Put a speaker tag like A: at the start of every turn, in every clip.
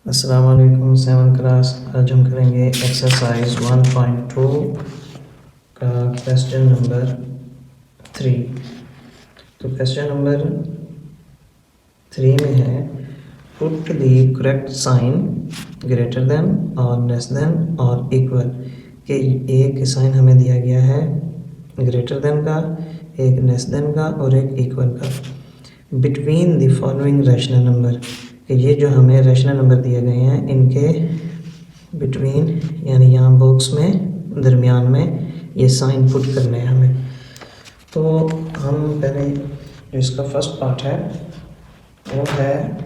A: अस्सलाम वालेकुम 7 क्लास। आज हम करेंगे एक्सरसाइज 1.2 का क्वेश्चन नंबर 3। तो क्वेश्चन नंबर 3 में है put the correct sign greater than और लेस देन और इक्वल के एक साइन हमें दिया गया है ग्रेटर देन का, एक लेस देन का और एक इक्वल का between the following rational number कि ये जो हमें रैशनल नंबर दिए गए हैं इनके बिटवीन यानी यहाँ बॉक्स में दरमियान में ये साइन पुट करने हैं हमें। तो हम पहले जो इसका फर्स्ट पार्ट है वो है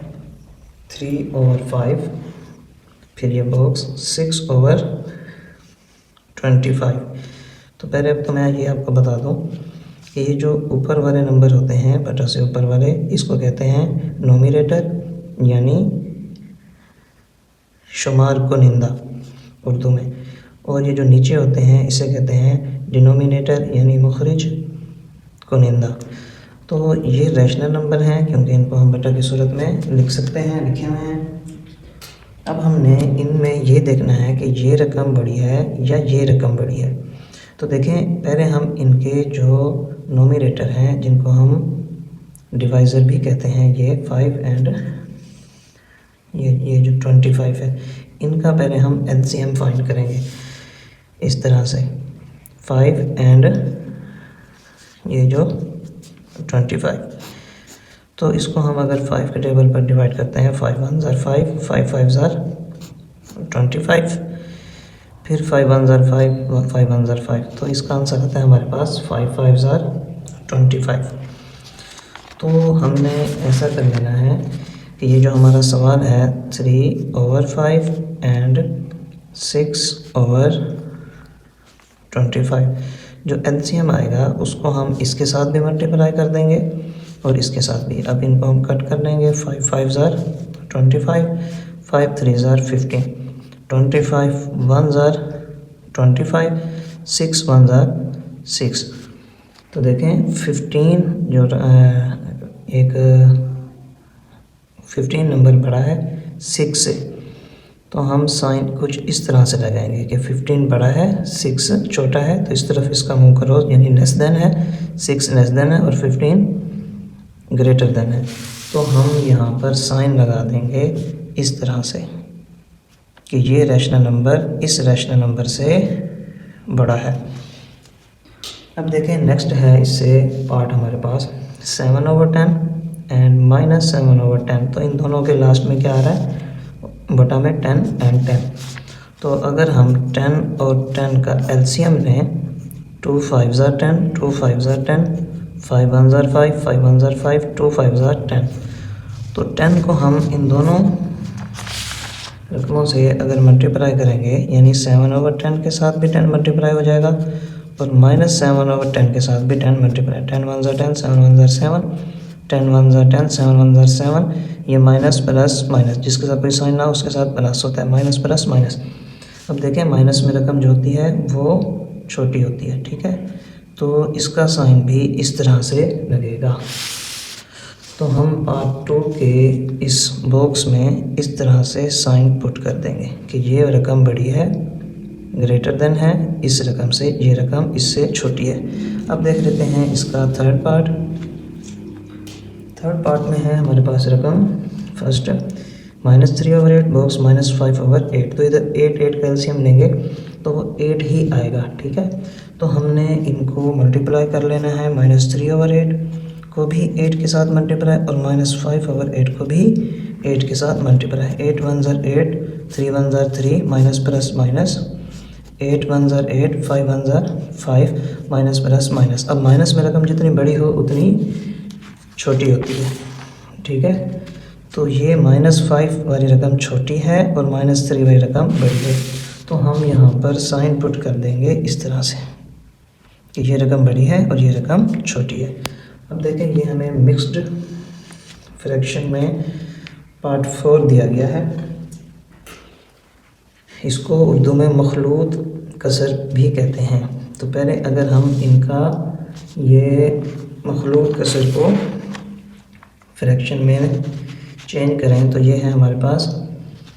A: 3/5, फिर ये बॉक्स 6/25। तो पहले अब तो मैं ये आपको बता दूं कि ये जो ऊपर वाले नंबर होते हैं बटा से ऊपर वाले इसको कहते हैं नोमिनेटर यानी शुमार कुनिंदा उर्दू में, और ये जो नीचे होते हैं इसे कहते हैं डिनोमिनेटर यानी मुखरिज कुनिंदा। तो ये रैशनल नंबर हैं क्योंकि इनको हम बटा की सूरत में लिख सकते हैं, लिखे हुए हैं। अब हमने इनमें ये देखना है कि ये रकम बड़ी है या ये रकम बड़ी है। तो देखें पहले हम इनके जो नोमिनेटर हैं जिनको हम डिवाइज़र भी कहते हैं, ये 5 एंड ये जो 25 है, इनका पहले हम एलसीएम फाइंड करेंगे इस तरह से 5 एंड ये जो 25। तो इसको हम अगर 5 के टेबल पर डिवाइड करते हैं 5 1 ज़ार 5, 5 5 ज़ार 25, फिर 5 1 ज़ार 5, 5 1 ज़ार 5, तो इसका आंसर आता है हमारे पास 5 5 ज़ार 25। तो हमने ऐसा कर लेना है कि ये जो हमारा सवाल है 3/5 एंड 6/25, जो एलसीएम आएगा उसको हम इसके साथ भी मल्टीप्लाई कर देंगे और इसके साथ भी। अब इनको हम कट कर लेंगे 5 5 ज़ार 25, 5 3 ज़ार 15, 25 1 ज़ार 25, 6 1 ज़ार 6। तो देखें 15 जो एक 15 नंबर बड़ा है 6 से, तो हम साइन कुछ इस तरह से लगाएंगे कि 15 बड़ा है 6 छोटा है, तो इस तरफ इसका मुंह करो यानी लेस देन है, 6 लेस देन है और 15 ग्रेटर देन है। तो हम यहाँ पर साइन लगा देंगे इस तरह से कि ये रैशनल नंबर इस रैशनल नंबर से बड़ा है। अब देखें नेक्स्ट है इससे पार्ट हमारे पास 7/10 एंड -7/10। तो इन दोनों के लास्ट में क्या आ रहा है बटा में 10 एंड 10। तो अगर हम 10 और 10 का एलसीएम लें 2 5 ज़ार 10, 2 5 ज़ार 10, 5 1 ज़ार 5, 5 1 ज़ार 5, 2 5 ज़ार 10। तो 10 को हम इन दोनों रकमों से अगर मल्टीप्लाई करेंगे यानी 7/10 के साथ भी 10 मल्टीप्लाई हो जाएगा और -7/10 के साथ भी 10 मल्टीप्लाई, 10 1 ज़ार 10, 7 1 ज़ार 7, 10 1 ज़ार 10, 7 1 ज़ार 7। ये माइनस प्लस माइनस जिसके साथ कोई साइन ना हो उसके साथ प्लस होता है, माइनस प्लस माइनस। अब देखें माइनस में रकम जो होती है वो छोटी होती है, ठीक है। तो इसका साइन भी इस तरह से लगेगा। तो हम पार्ट 2 के इस बॉक्स में इस तरह से साइन पुट कर देंगे कि ये रकम बड़ी है ग्रेटर देन है इस रकम से, ये रकम इससे छोटी है। अब देख लेते हैं इसका थर्ड पार्ट। थर्ड पार्ट में है हमारे पास रकम फर्स्ट -3/8 बॉक्स -5/8। तो इधर 8 का एलसीएम लेंगे तो वो 8 ही आएगा, ठीक है। तो हमने इनको मल्टीप्लाई कर लेना है, -3/8 को भी 8 के साथ मल्टीप्लाई और -5/8 को भी 8 के साथ मल्टीप्लाई। 8 1 ज़ार 8, 3 1 ज़ार 3, माइनस प्लस माइनस, 8 1 ज़ार 8, 5 1 ज़ार 5, माइनस प्लस माइनस। अब माइनस में रकम जितनी बड़ी हो उतनी छोटी होती है, ठीक है। तो ये -5 वाली रकम छोटी है और -3 वाली रकम बड़ी है। तो हम यहाँ पर साइन पुट कर देंगे इस तरह से कि ये रकम बड़ी है और ये रकम छोटी है। अब देखें ये हमें मिक्स्ड फ्रैक्शन में पार्ट 4 दिया गया है। इसको उर्दू में मखलूत कसर भी कहते हैं। तो पहले अगर हम इनका ये मखलूत कसर को फ्रैक्शन में चेंज करें तो ये है हमारे पास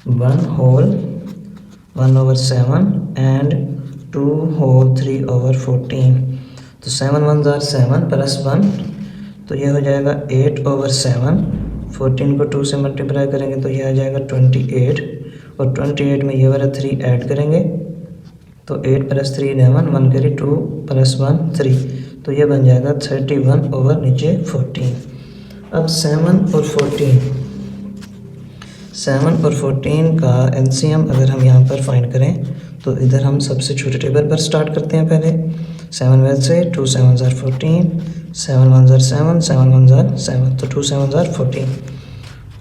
A: 1/7 एंड 2/3/14। तो 7 1s are 7 प्लस 1, तो ये हो जाएगा 8/7। 14 को 2 से मल्टीप्लाई करेंगे तो ये आ जाएगा 28, और 28 में ये वाला 3 ऐड करेंगे तो 8 + 3 11, 1 करी 2 + 1 3, तो ये बन जाएगा 31/14। अब 7 और 14 का एलसीएम अगर हम यहाँ पर फाइंड करें तो इधर हम सबसे छोटे टेबल पर स्टार्ट करते हैं। पहले 7 वैसे 2 7s are 14, 7 1s are 7, 7 1s are 7, तो 2 7s are 14।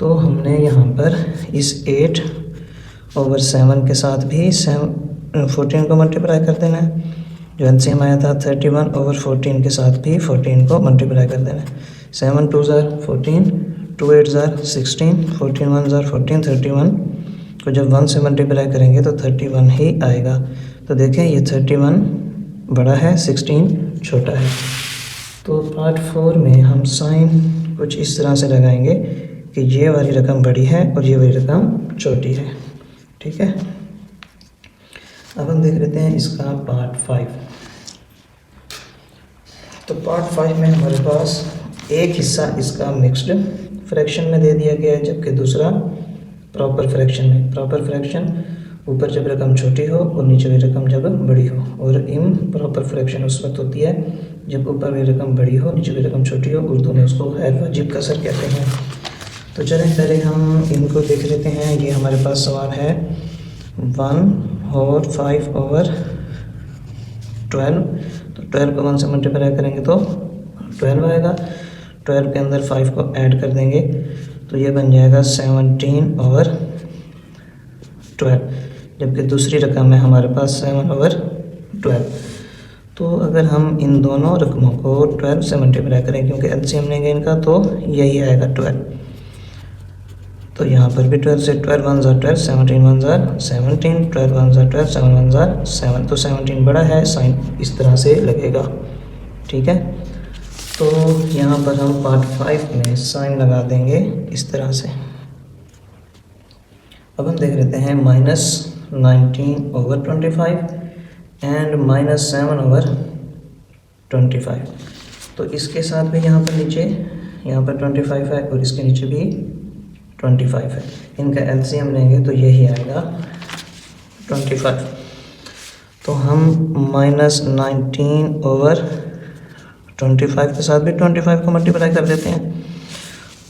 A: तो हमने यहाँ पर इस 8/7 के साथ भी 14 को मल्टीप्लाई कर देना है। जो एलसीएम आया था 31/14 के साथ भी 14 को मल्टीप्लाई कर देना है। 7 2s are 14, 2 8s are 16, 14 1s are 14, 31 को जब 1 से मल्टीप्लाई करेंगे तो 31 ही आएगा। तो देखें ये 31 बड़ा है, 16 छोटा है। तो पार्ट 4 में हम साइन कुछ इस तरह से लगाएंगे कि ये वाली रकम बड़ी है और ये वाली रकम छोटी है। ठीक है, अब हम देख लेते हैं इसका पार्ट 5। तो पार्ट 5 में हमारे पास एक हिस्सा इसका मिक्स्ड फ्रैक्शन में दे दिया गया है, जबकि दूसरा प्रॉपर फ्रैक्शन में। प्रॉपर फ्रैक्शन ऊपर जब रकम छोटी हो और नीचे वाली रकम जब बड़ी हो, और इम्प्रॉपर फ्रैक्शन उस वक्त होती है जब ऊपर वाली रकम बड़ी हो नीचे वाली रकम छोटी हो। उर्दू में उसको गैर वाजिब कसर कहते हैं। तो चलें पहले हम इनको देख लेते हैं। ये हमारे पास सवाल है 1/5/12। तो 12 को 1 से मल्टीप्लाई करेंगे तो 12 आएगा। 12 के अंदर 5 को ऐड कर देंगे तो ये बन जाएगा 17/12, जबकि दूसरी रकम है हमारे पास 7/12। तो अगर हम इन दोनों रकमों को 12 से मल्टीप्लाई करें, क्योंकि एलसीएम लेंगे इनका, तो यही आएगा 12। तो यहाँ पर भी 12 से 12 1s are 12, 17 1s are 17, 12 1s are 12, 7 1s are 7। तो 17 बड़ा है, साइन इस तरह से लगेगा। ठीक है, तो यहाँ पर हम पार्ट 5 में साइन लगा देंगे इस तरह से। अब हम देख लेते हैं -19/25 एंड -7/25। तो इसके साथ भी यहाँ पर नीचे यहाँ पर 25 है और इसके नीचे भी 25 है। इनका एलसीएम लेंगे तो यही आएगा 25। तो हम -19/25 के साथ भी 25 को मल्टीप्लाई कर देते हैं,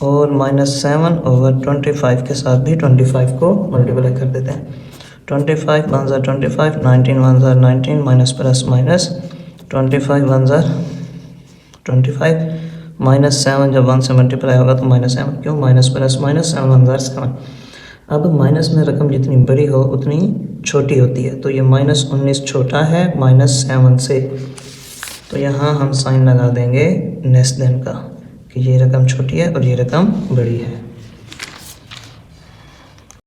A: और -7/25 के साथ भी 25 को मल्टीप्लाई कर देते हैं। 25 1s are 25, 19 1s are 19, minus plus minus 25 1s are 25, -7 जब 1 से मल्टीप्लाई होगा तो -7 क्यों, minus plus minus 7 1s are 7। अब माइनस में रकम जितनी बड़ी हो उतनी छोटी होती है, तो ये -19 छोटा है -7 से। तो यहाँ हम साइन लगा देंगे लेस देन का, कि ये रकम छोटी है और ये रकम बड़ी है।